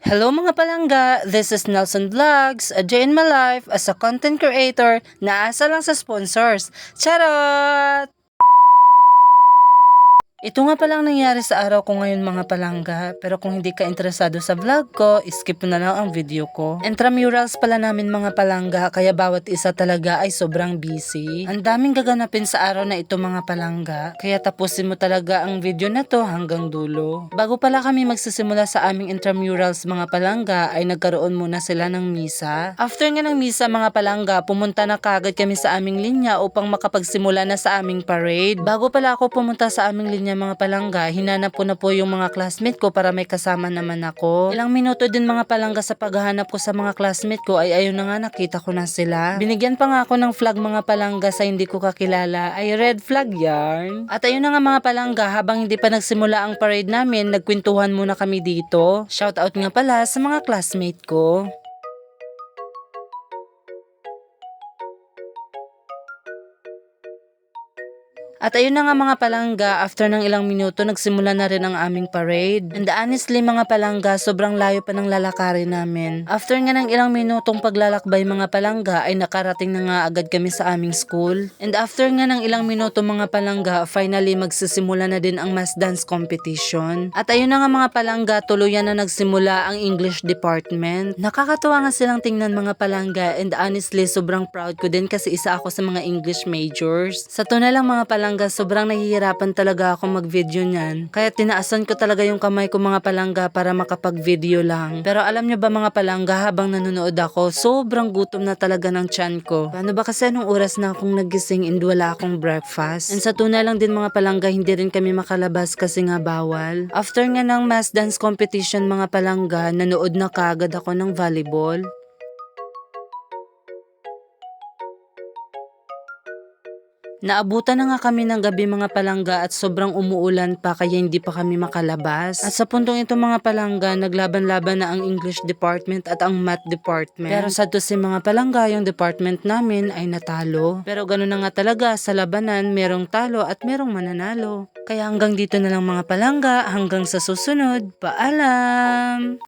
Hello mga palangga, this is Nelson Vlogs, a day in my life as a content creator na asa lang sa sponsors. Charot! Ito nga palang nangyari sa araw ko ngayon mga palangga, pero kung hindi ka interesado sa vlog ko, skip mo na lang ang video ko. Intramurals pala namin mga palangga, kaya bawat isa talaga ay sobrang busy. Ang daming gaganapin sa araw na ito mga palangga, kaya tapusin mo talaga ang video na to hanggang dulo. Bago pala kami magsisimula sa aming intramurals mga palangga, ay nagkaroon muna sila ng misa. After nga ng misa mga palangga, pumunta na kagad kami sa aming linya upang makapagsimula na sa aming parade. Bago pala ako pumunta sa aming linya mga palangga, hinanap ko na po yung mga classmate ko para may kasama naman ako. Ilang minuto din mga palangga sa paghahanap ko sa mga classmate ko ay ayun na nga nakita ko na sila. Binigyan pa nga ako ng flag mga palangga sa hindi ko kakilala, ay red flag yarn. At ayun na nga mga palangga, habang hindi pa nagsimula ang parade namin, nagkwentuhan muna kami dito. Shoutout nga pala sa mga classmate ko. At ayun na nga mga palangga, after ng ilang minuto, nagsimula na rin ang aming parade. And honestly mga palangga, sobrang layo pa ng lalakarin namin. After nga ng ilang minutong paglalakbay mga palangga, ay nakarating na nga agad kami sa aming school. And after nga ng ilang minuto mga palangga, finally magsisimula na din ang mass dance competition. At ayun na nga mga palangga, tuluyan na nagsimula ang English department. Nakakatuwa nga silang tingnan mga palangga, and honestly sobrang proud ko din kasi isa ako sa mga English majors. Sa to na lang mga palangga, sobrang nahihirapan talaga ako mag-video niyan. Kaya tinaasan ko talaga yung kamay ko mga palangga para makapag-video lang. Pero alam nyo ba mga palangga, habang nanonood ako, sobrang gutom na talaga ng tiyan ko. Paano ba kasi nung oras na akong nagising and wala akong breakfast? And sa tuna lang din mga palangga, hindi rin kami makalabas kasi nga bawal. After nga ng mass dance competition mga palangga, nanood na kaagad ako ng volleyball. Naabutan na nga kami ng gabi mga palangga at sobrang umuulan pa kaya hindi pa kami makalabas. At sa puntong ito mga palangga, naglaban-laban na ang English department at ang math department. Pero sa to si mga palangga, yung department namin ay natalo. Pero ganoon na nga talaga, sa labanan merong talo at merong mananalo. Kaya hanggang dito na lang mga palangga, hanggang sa susunod, paalam!